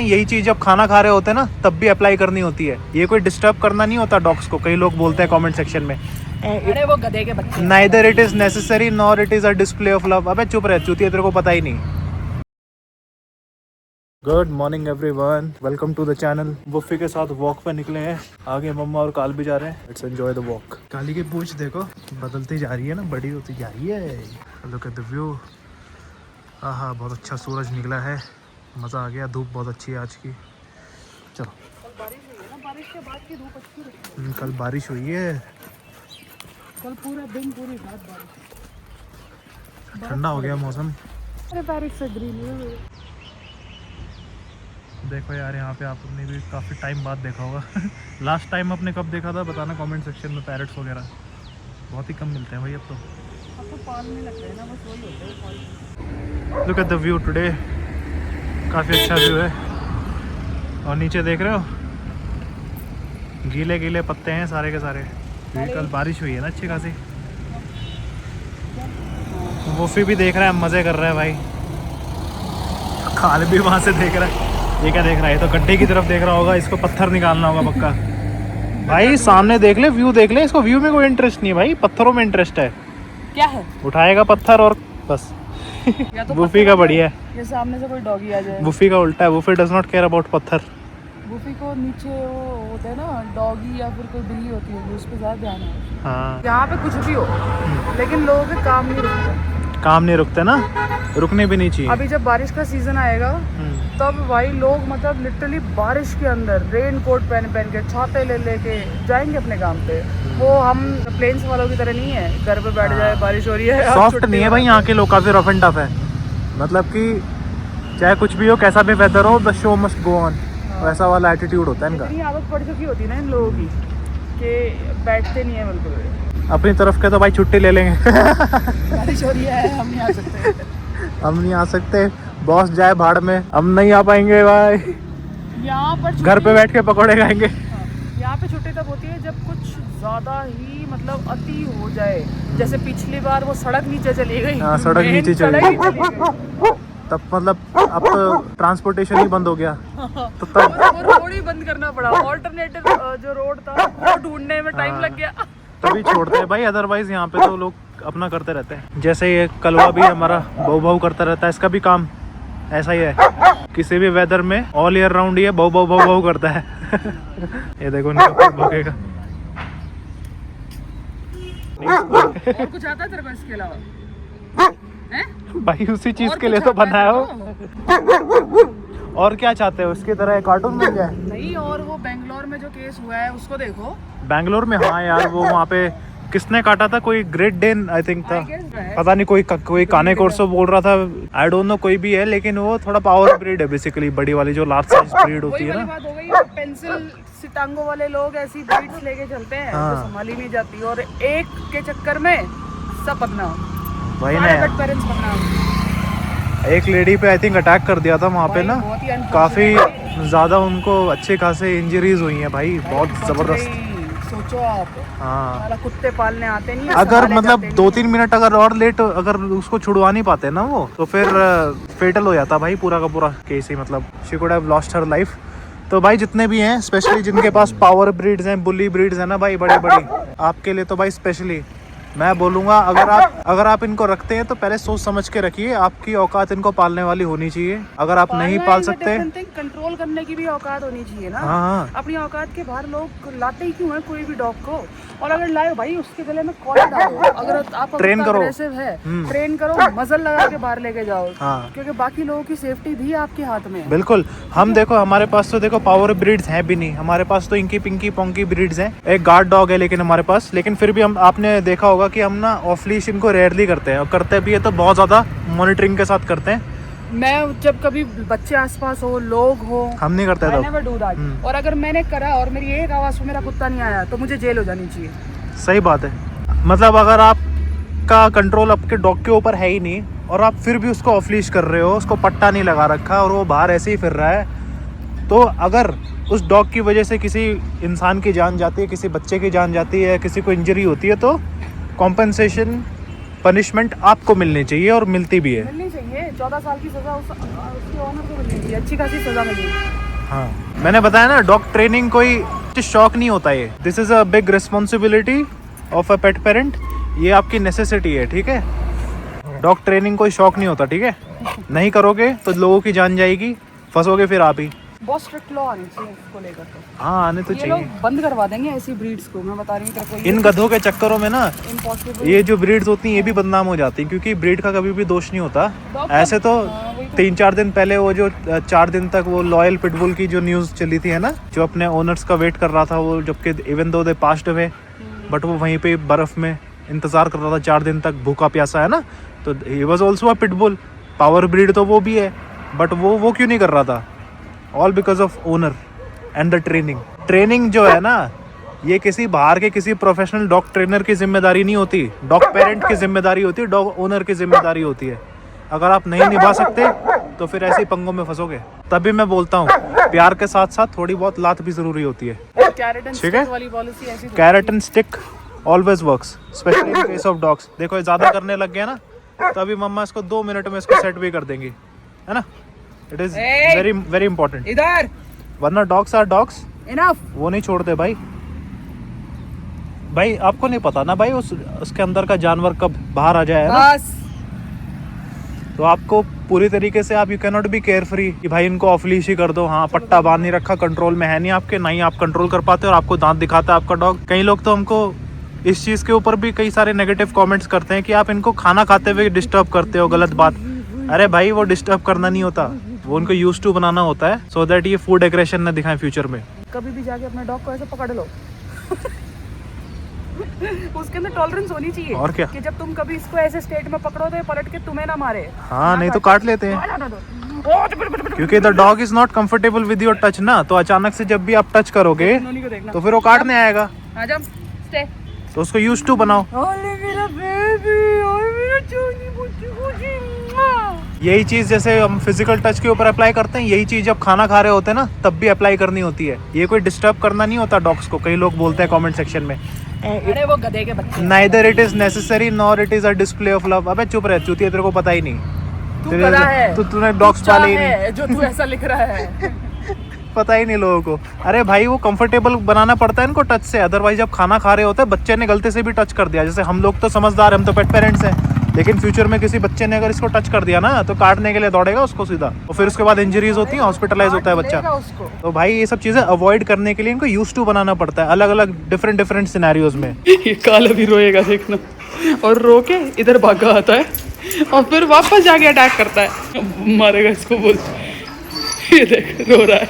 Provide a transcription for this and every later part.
यही चीज जब खाना खा रहे होते हैं ना तब भी अप्लाई करनी होती है। ये कोई डिस्टर्ब करना नहीं होता डॉग्स को। कई लोग बोलते हैं कमेंट सेक्शन में, अरे वो गधे के बच्चे। Neither it is necessary nor it is a display of love. अबे चुप रह चूतिया, तेरे को पता ही नहीं। Good morning everyone, welcome to the channel. Buffy के साथ वॉक पे निकले हैं। आगे मम्मा और काल भी जा रहे हैं। Let's enjoy the walk. Kali की पूंछ देखो बदलती जा रही है ना, बड़ी होती जा रही है। Look at the view. हाँ, बहुत अच्छा सूरज निकला है, मज़ा आ गया। धूप बहुत अच्छी है आज की। चलो, कल बारिश हुई है ना, बारिश के बाद की धूप अच्छी रही है। कल बारिश हुई है, कल पूरा दिन पूरी रात बारिश। ठंडा हो गया मौसम। अरे बारिश से ग्रीन हुई। देखो यार, यहाँ पे आपने भी काफ़ी टाइम बाद देखा होगा। लास्ट टाइम आपने कब देखा था बताना कमेंट सेक्शन में। पैरट्स वगैरह बहुत ही कम मिलते हैं भाई अब तो। अब तो पाल नहीं लगते हैं ना, बस वही होते हैं पाल। Look at the view today, काफ़ी अच्छा व्यू है। और नीचे देख रहे हो, गीले गीले पत्ते हैं सारे के सारे, क्योंकि कल बारिश हुई है ना अच्छी खासी। वूफी भी देख रहा है, मज़े कर रहा है भाई। खाल भी वहाँ से देख रहा है। ये क्या देख रहा है? तो गड्ढे की तरफ देख रहा होगा, इसको पत्थर निकालना होगा पक्का। भाई सामने देख ले, व्यू देख ले। इसको व्यू में कोई इंटरेस्ट नहीं है भाई, पत्थरों में इंटरेस्ट है। क्या है? उठाएगा पत्थर और बस। या तो वूफी का बढ़िया है। ये सामने से कोई डॉगी आ जाए। वूफी का उल्टा है, वूफी डज नॉट केयर अबाउट पत्थर। वूफी को नीचे वो होता है ना, डॉगी या फिर कोई बिल्ली होती है, उस पर ज़्यादा ध्यान है। हाँ, यहाँ पे कुछ भी हो लेकिन लोगों के काम नहीं रुकते। काम नहीं रुकते ना, रुकने भी नहीं चाहिए। अभी जब बारिश का सीजन आएगा तब भाई लोग मतलब लिटरली बारिश के अंदर रेन कोट पहन के छाते ले लेके जाएंगे अपने काम पे। वो हम प्लेन्स वालों की तरह नहीं है, घर पे बैठ जाए बारिश हो रही है। सॉफ्ट नहीं है भाई, यहाँ के लोग काफ़ी रफ एंड टफ है। मतलब कि चाहे कुछ भी हो, कैसा भी वेदर हो, the show must go on, वैसा वाला एटीट्यूड होता है इनका। इतनी आदत पड़ चुकी होती है ना इन लोगों की कि बैठते नहीं है बिल्कुल। अपनी तरफ के तो भाई छुट्टी ले लेंगे। बारिश हो रही है, हम नहीं आ सकते। हम नहीं आ सकते, बॉस जाए भाड़ में, हम नहीं आ पाएंगे भाई। यहाँ पर घर पे बैठ के पकौड़े खाएंगे। यहाँ पे छुट्टी तब होती है जब कुछ ज़्यादा ही मतलब अति हो जाए। जैसे पिछली बार वो सड़क नीचे चली गई। हाँ, सड़क नीचे चली गई। तब मतलब अब तो ट्रांसपोर्टेशन ही बंद हो गया। तो तब वो रोड ही बंद करना पड़ा। ऑल्टरनेटिव जो रोड था वो ढूंढने में टाइम लग गया। तभी छोड़ते हैं भाई, अदरवाइज यहाँ पे तो लोग अपना करते रहते हैं। जैसे ये कलवा भी हमारा बहू बहू करता रहता है, इसका भी काम ऐसा ही है। किसी भी वेदर में ऑल ईयर राउंड ये बहू बहू बहू बहू करता है। ये देखो उनका भौंकेगा। और कुछ आता है तेरे को इसके अलावा? भाई उसी चीज के लिए तो बनाया हो। और क्या चाहते हो, इसकी तरह कार्टून बन जाए? नहीं, और वो बेंगलोर में जो केस हुआ है उसको देखो। बैंगलोर में? हाँ यार, वो वहाँ पे किसने काटा था? कोई ग्रेट डेन आई थिंक था, पता नहीं। कोई काने कोर्सो बोल रहा था, आई डोंट नो कोई भी है, लेकिन वो थोड़ा पावर ब्रीड है बेसिकली, बड़ी वाली जो लार्ज साइज ब्रीड होती है ना। बात हो गई, पेंसिल सिटांगो वाले लोग ऐसी ब्रीड्स लेके चलते हैं जो संभाली नहीं जाती, और एक के चक्कर में सब बदनाम। वही ना, पेरेंट्स बदनाम। एक लेडी पे आई थिंक अटैक कर दिया था वहाँ पे ना, काफी ज्यादा उनको अच्छे खासे इंजरीज हुई हैं भाई, बहुत जबरदस्त। सोचो आप। हाँ, कुत्ते पालने आते नहीं है, अगर मतलब 2-3 मिनट अगर और लेट अगर उसको छुड़वा नहीं पाते ना वो, तो फिर फेटल हो जाता भाई पूरा का पूरा केस ही। मतलब she could have lost her life. तो भाई जितने भी हैं, स्पेशली जिनके पास पावर ब्रीड्स हैं, बुली ब्रीड्स हैं ना भाई, बड़ी बड़ी, आपके लिए तो भाई स्पेशली मैं बोलूँगा, अगर आप इनको रखते हैं तो पहले सोच समझ के रखिए। आपकी औकात इनको पालने वाली होनी चाहिए। अगर आप नहीं पाल सकते, कंट्रोल करने की भी औकात होनी चाहिए ना। हाँ, अपनी औकात के बाहर लोग लाते ही क्यों है कोई भी डॉग को? और अगर लाए भाई उसके गले में कॉलर डालो। अगर आप ट्रेन करो, है ट्रेन करो, मजल लगा के बाहर लेके जाओ। हाँ, क्योंकि बाकी लोगों की सेफ्टी भी आपके हाथ में है। बिल्कुल। हम देखो, हमारे पास तो देखो पावर ब्रीड्स हैं भी नहीं, हमारे पास तो इंकी पिंकी पोंकी ब्रीड्स हैं। एक गार्ड डॉग है लेकिन हमारे पास, लेकिन फिर भी हम, आपने देखा होगा कि हम ना ऑफ लीश इनको रेयरली करते हैं, और करते भी है तो बहुत ज्यादा मॉनिटरिंग के साथ करते हैं। मैं जब कभी बच्चे आसपास हो, लोग हो, हम नहीं करते I never do that। और अगर मैंने करा और मेरी एक आवाज में मेरा कुत्ता नहीं आया तो मुझे जेल हो जानी चाहिए। सही बात है। मतलब अगर आपका कंट्रोल आपके डॉग के ऊपर है ही नहीं, और आप फिर भी उसको ऑफ लीश कर रहे हो, उसको पट्टा नहीं लगा रखा और वो बाहर ऐसे ही फिर रहा है, तो अगर उस डॉग की वजह से किसी इंसान की जान जाती है, किसी बच्चे की जान जाती है, किसी को इंजरी होती है, तो कॉम्पनसेशन पनिशमेंट आपको मिलनी चाहिए और मिलती भी है। मिलनी चाहिए, 14 साल की सजा उसके ओनर को मिलनी चाहिए, अच्छी खासी सजा मिलनी। हाँ मैंने बताया ना, डॉग ट्रेनिंग कोई शौक नहीं होता ये, this is a big responsibility of a pet parent, ये आपकी नेसेसिटी है, ठीक है। डॉग ट्रेनिंग कोई शौक नहीं होता, ठीक है। नहीं करोगे तो लोगों की जान जाएगी, फंसोगे फिर आप ही। बहुत स्ट्रिक्ट लॉ आनी चाहिए इसको लेकर तो। हाँ आने तो ये चाहिए। लोग बंद करवा देंगे ऐसी ब्रीड्स को, मैं बता रही हूँ तेरे को। इन गधों के चक्करों में ना इम्पॉसिबल। ये जो ब्रीड्स होती हैं ये भी बदनाम हो जाती हैं, क्योंकि ब्रीड का कभी भी दोष नहीं होता। Dog ऐसे तो हाँ, वही तो। 3-4 दिन पहले वो जो 4 दिन तक वो लॉयल पिटबुल की जो न्यूज़ चली थी है ना, जो अपने ओनर्स का वेट कर रहा था वो, जबकि even though they passed away, but वो वहीं पे बर्फ में इंतजार कर रहा था 4 दिन तक भूखा प्यासा, है ना। तो he was also a pitbull, power breed तो वो भी है, बट वो क्यों नहीं कर रहा था? All because of owner and the training. Training जो है ना, ये किसी बाहर के किसी प्रोफेशनल डॉग ट्रेनर की जिम्मेदारी नहीं होती, डॉग पेरेंट की जिम्मेदारी होती है, डॉग ओनर की जिम्मेदारी होती है। अगर आप नहीं निभा सकते तो फिर ऐसे ही पंगों में फंसोगे। तभी मैं बोलता हूँ प्यार के साथ साथ थोड़ी बहुत लात भी जरूरी होती है, ठीक है। वाली पॉलिसी ऐसी carrot and stick always works, specially in case of dogs. देखो ये ज्यादा करने लग गया ना, तो अभी मम्मा इसको 2 मिनट में इसको सेट भी कर देंगी, है ना। It is very very important, इधर, वरना डॉग्स आर डॉग्स, इनफ। वो नहीं छोड़ते भाई। भाई आपको नहीं पता ना भाई उसके अंदर का जानवर कब बाहर आ जाए, है ना। बस तो आपको पूरी तरीके से आप you can not be care free कि भाई इनको ऑफ लीश ही कर दो। हाँ पट्टा बांध नहीं रखा, कंट्रोल में है नहीं आपके, ना ही आप कंट्रोल कर पाते और आपको दांत दिखाता है आपका डॉग। कई लोग तो हमको इस चीज़ के ऊपर भी कई सारे नेगेटिव कमेंट्स करते हैं कि आप इनको खाना खाते हुए डिस्टर्ब करते हो, गलत बात। अरे भाई वो डिस्टर्ब करना नहीं होता, वो उनको यूज टू बनाना होता है, सो दैट ये फूड एग्रेशन न दिखाएं फ्यूचर में। कभी भी जाके अपने डॉग को ऐसे पकड़ लो उसके अंदर टॉलरेंस होनी चाहिए, और क्या, कि जब तुम कभी इसको ऐसे स्टेट में पकड़ो तो ये पलट के तुम्हें ना मारे। हाँ नहीं तो काट लेते हैं, क्योंकि the dog is not comfortable with your touch ना। तो अचानक से जब भी आप टच करोगे तो फिर वो काटने आएगा, तो उसको यूज टू बनाओ। मेरा बेबी, मेरा चूनी बुच्ची। यही चीज जैसे हम फिजिकल टच के ऊपर अप्लाई करते हैं, यही चीज जब खाना खा रहे होते हैं ना तब भी अप्लाई करनी होती है। ये कोई डिस्टर्ब करना नहीं होता डॉग्स को। कई लोग बोलते हैं कमेंट सेक्शन में, अरे वो गधे के बच्चे, neither it is necessary nor it is a display of love. अबे चुप रह चूतिया, तेरे को पता ही नहीं, तू गधा है, तूने डॉग्स पाले ही नहीं, जो तू ऐसा लिख रहा है पता ही नहीं लोगों को। अरे भाई वो कंफर्टेबल बनाना पड़ता है इनको टच से, अदरवाइज जब खाना खा रहे होते हैं, बच्चे ने गलती से भी टच कर दिया, जैसे हम लोग तो समझदार, हम तो पेट पेरेंट्स हैं, लेकिन फ्यूचर में किसी बच्चे ने अगर इसको टच कर दिया ना तो काटने के लिए दौड़ेगा उसको सीधा, और फिर उसके बाद इंजरीज होती हैं, हॉस्पिटलाइज होता है बच्चा। तो भाई ये सब चीजें अवॉइड करने के लिए इनको यूज टू बनाना पड़ता है, अलग अलग डिफरेंट सिनेरियोज में। ये काला भी रोएगा देखना, और रो के इधर भागा आता है और फिर वापस जाके अटैक करता है, मारेगा इसको बोल। ये देख रो रहा है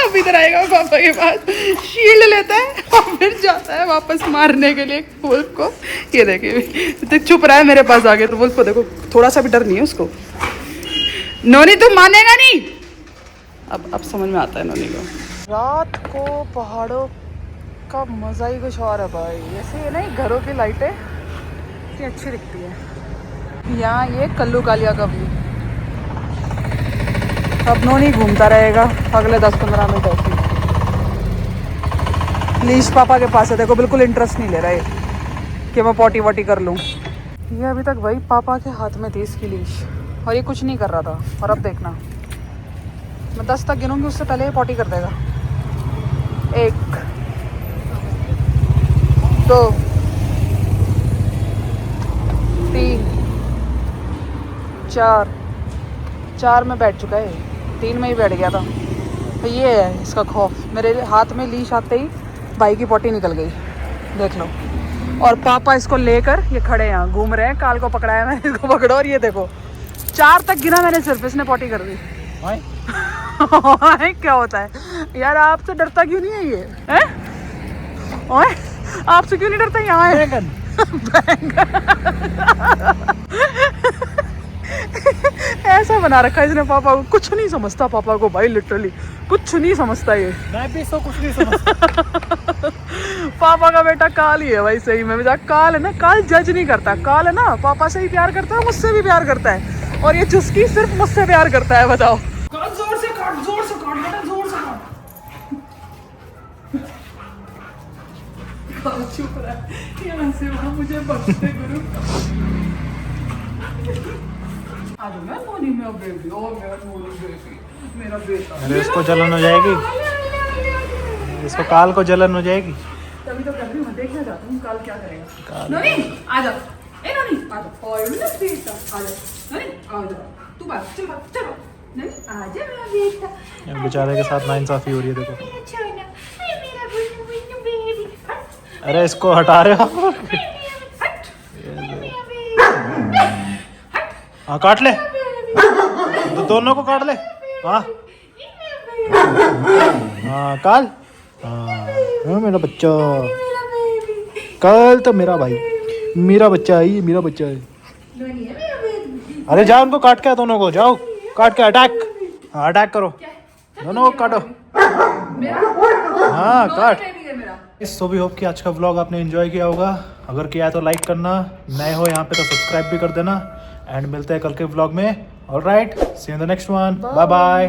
अब इधर आएगा पापा के पास, शील्ड लेता है और फिर जाता है वापस मारने के लिए वुल्फ को। ये देखिए चुप रहा है मेरे पास आके, तो वुल्फ को देखो थोड़ा सा भी डर नहीं है उसको। नोनी तुम मानेगा नहीं। अब समझ में आता है नोनी को। रात को पहाड़ों का मजा ही कुछ और है भाई। ऐसे है ना घरों की लाइटें कितनी अच्छी दिखती है। यहाँ ये कल्लू कालिया का व्यू। अब नोनी घूमता रहेगा अगले 10-15 मिनट ऐसे। लीश पापा के पास है, देखो बिल्कुल इंटरेस्ट नहीं ले रहा है कि मैं पॉटी वॉटी कर लूँ। ये अभी तक भाई पापा के हाथ में थी इसकी लीश, और ये कुछ नहीं कर रहा था। और अब देखना मैं 10 तक गिनूंगी, उससे पहले ये पॉटी कर देगा। 1 2 3 4 में बैठ चुका है, 3 में ही बैठ गया था। तो ये है इसका खौफ। मेरे हाथ में लीश आते ही भाई की पॉटी निकल गई, देख लो। और पापा इसको लेकर ये खड़े हैं, घूम रहे हैं। काल को पकड़ाया मैंने, इसको पकड़ो। और ये देखो 4 तक गिना मैंने सिर्फ, इसने पॉटी कर दी। क्या होता है यार, आपसे डरता क्यों नहीं है ये? ओए आपसे क्यों नहीं डरता? यहाँ है ऐसा बना रखा है इसने पापा को। कुछ नहीं समझता पापा को भाई, लिटरली कुछ नहीं समझता ये। मैं भी इसको कुछ नहीं समझता पापा का बेटा काल ही है भाई, सही में। काल है ना, काल जज नहीं करता। काल है ना, पापा से ही प्यार करता है, मुझसे भी प्यार करता है, और ये चुस्की सिर्फ मुझसे प्यार करता है। बताओ। जोर से काट, जोर से काट बेटा, जोर से काट। चुप रहा यहाँ से वहाँ मुझे बख्शे गुरु आज मैं मोनी मेरा बेबी ओ मेरा मोनी बेबी मेरा बेटा अरे इसको जलन हो जाएगी, इसको काल को जलन हो जाएगी। तभी तो कर रही हूँ, देखना चाहता हूँ काल क्या करेगा। नोनी आ जा, ए नोनी आ जा, और मेरा बेटा आ जा, नोनी आ जा, तू बात चलो चलो नोनी आ जा मेरा बेटा। बेचारे के साथ नाइंसाफी हो रही है देखो। अरे इसको हटा रहे हो आप? हाँ काट ले, तो दोनों को काट ले। हाँ हाँ काल, हाँ मेरा बच्चा काल तो मेरा भाई, मेरा बच्चा है ये, मेरा बच्चा है। अरे जाओ उनको काट के, दोनों को जाओ काट के अटैक, हाँ अटैक करो, दोनों को काटो। हाँ काट। सो भी होप कि आज का व्लॉग आपने एंजॉय किया होगा। अगर किया है तो लाइक करना, नए हो यहाँ पे तो सब्सक्राइब भी कर देना। एंड मिलते हैं कल के व्लॉग में। Alright, see you in the next one, bye bye.